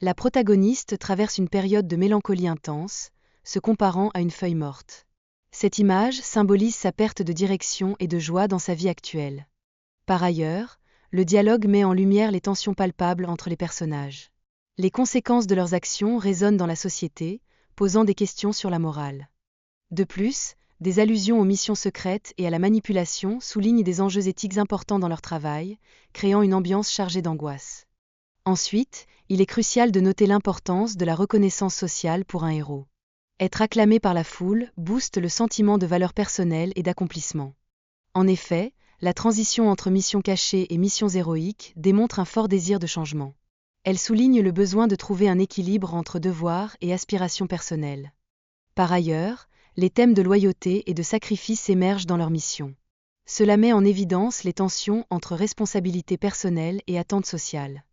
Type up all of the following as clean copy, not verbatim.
La protagoniste traverse une période de mélancolie intense, se comparant à une feuille morte. Cette image symbolise sa perte de direction et de joie dans sa vie actuelle. Par ailleurs, le dialogue met en lumière les tensions palpables entre les personnages. Les conséquences de leurs actions résonnent dans la société, posant des questions sur la morale. De plus, des allusions aux missions secrètes et à la manipulation soulignent des enjeux éthiques importants dans leur travail, créant une ambiance chargée d'angoisse. Ensuite, il est crucial de noter l'importance de la reconnaissance sociale pour un héros. Être acclamé par la foule booste le sentiment de valeur personnelle et d'accomplissement. En effet, la transition entre missions cachées et missions héroïques démontre un fort désir de changement. Elle souligne le besoin de trouver un équilibre entre devoir et aspiration personnelle. Par ailleurs, les thèmes de loyauté et de sacrifice émergent dans leur mission. Cela met en évidence les tensions entre responsabilité personnelle et attente sociale.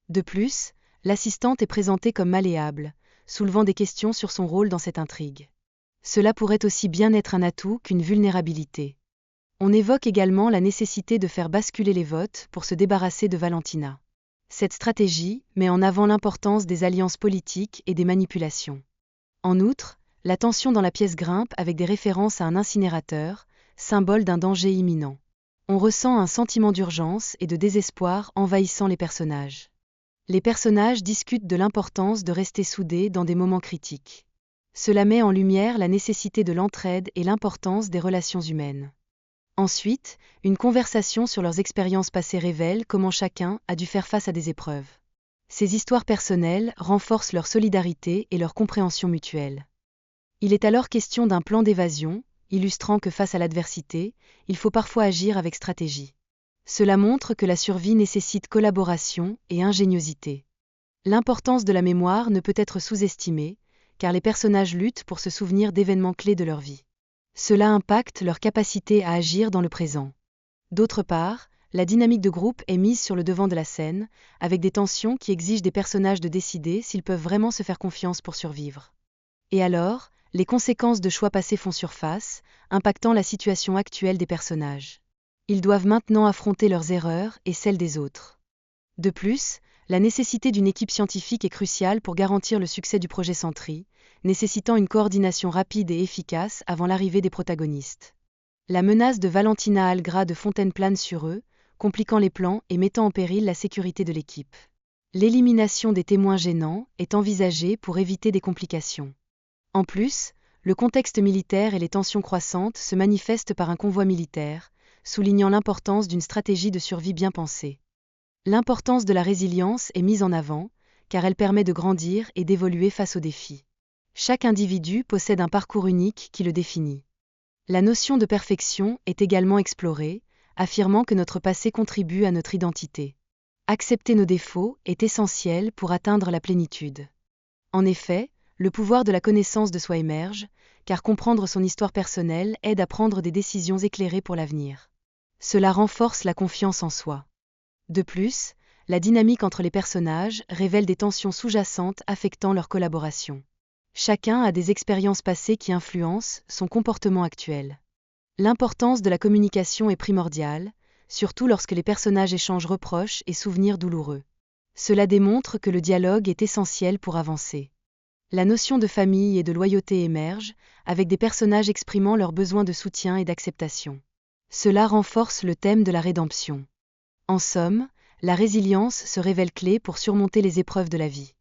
De plus, l'assistante est présentée comme malléable, soulevant des questions sur son rôle dans cette intrigue. Cela pourrait aussi bien être un atout qu'une vulnérabilité. On évoque également la nécessité de faire basculer les votes pour se débarrasser de Valentina. Cette stratégie met en avant l'importance des alliances politiques et des manipulations. En outre, la tension dans la pièce grimpe avec des références à un incinérateur, symbole d'un danger imminent. On ressent un sentiment d'urgence et de désespoir envahissant les personnages. Les personnages discutent de l'importance de rester soudés dans des moments critiques. Cela met en lumière la nécessité de l'entraide et l'importance des relations humaines. Ensuite, une conversation sur leurs expériences passées révèle comment chacun a dû faire face à des épreuves. Ces histoires personnelles renforcent leur solidarité et leur compréhension mutuelle. Il est alors question d'un plan d'évasion, illustrant que face à l'adversité, il faut parfois agir avec stratégie. Cela montre que la survie nécessite collaboration et ingéniosité. L'importance de la mémoire ne peut être sous-estimée, car les personnages luttent pour se souvenir d'événements clés de leur vie. Cela impacte leur capacité à agir dans le présent. D'autre part, la dynamique de groupe est mise sur le devant de la scène, avec des tensions qui exigent des personnages de décider s'ils peuvent vraiment se faire confiance pour survivre. Et alors, les conséquences de choix passés font surface, impactant la situation actuelle des personnages. Ils doivent maintenant affronter leurs erreurs et celles des autres. De plus, la nécessité d'une équipe scientifique est cruciale pour garantir le succès du projet Sentry, nécessitant une coordination rapide et efficace avant l'arrivée des protagonistes. La menace de Valentina Algra de Fontaine plane sur eux, compliquant les plans et mettant en péril la sécurité de l'équipe. L'élimination des témoins gênants est envisagée pour éviter des complications. En plus, le contexte militaire et les tensions croissantes se manifestent par un convoi militaire, soulignant l'importance d'une stratégie de survie bien pensée. L'importance de la résilience est mise en avant, car elle permet de grandir et d'évoluer face aux défis. Chaque individu possède un parcours unique qui le définit. La notion de perfection est également explorée, affirmant que notre passé contribue à notre identité. Accepter nos défauts est essentiel pour atteindre la plénitude. En effet, le pouvoir de la connaissance de soi émerge, car comprendre son histoire personnelle aide à prendre des décisions éclairées pour l'avenir. Cela renforce la confiance en soi. De plus, la dynamique entre les personnages révèle des tensions sous-jacentes affectant leur collaboration. Chacun a des expériences passées qui influencent son comportement actuel. L'importance de la communication est primordiale, surtout lorsque les personnages échangent reproches et souvenirs douloureux. Cela démontre que le dialogue est essentiel pour avancer. La notion de famille et de loyauté émerge, avec des personnages exprimant leurs besoins de soutien et d'acceptation. Cela renforce le thème de la rédemption. En somme, la résilience se révèle clé pour surmonter les épreuves de la vie.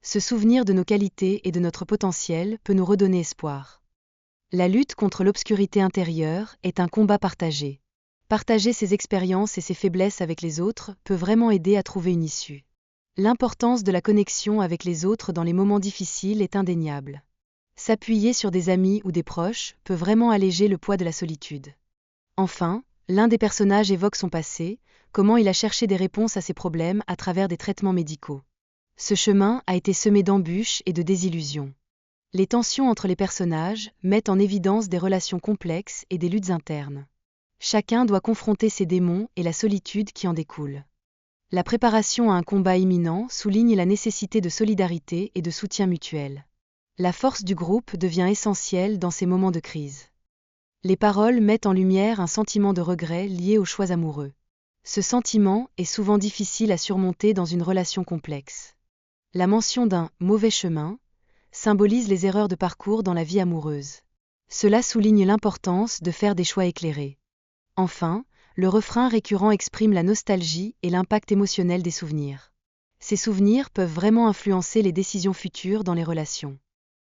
Se souvenir de nos qualités et de notre potentiel peut nous redonner espoir. La lutte contre l'obscurité intérieure est un combat partagé. Partager ses expériences et ses faiblesses avec les autres peut vraiment aider à trouver une issue. L'importance de la connexion avec les autres dans les moments difficiles est indéniable. S'appuyer sur des amis ou des proches peut vraiment alléger le poids de la solitude. Enfin, l'un des personnages évoque son passé, comment il a cherché des réponses à ses problèmes à travers des traitements médicaux. Ce chemin a été semé d'embûches et de désillusions. Les tensions entre les personnages mettent en évidence des relations complexes et des luttes internes. Chacun doit confronter ses démons et la solitude qui en découle. La préparation à un combat imminent souligne la nécessité de solidarité et de soutien mutuel. La force du groupe devient essentielle dans ces moments de crise. Les paroles mettent en lumière un sentiment de regret lié aux choix amoureux. Ce sentiment est souvent difficile à surmonter dans une relation complexe. La mention d'un « mauvais chemin » symbolise les erreurs de parcours dans la vie amoureuse. Cela souligne l'importance de faire des choix éclairés. Enfin, le refrain récurrent exprime la nostalgie et l'impact émotionnel des souvenirs. Ces souvenirs peuvent vraiment influencer les décisions futures dans les relations.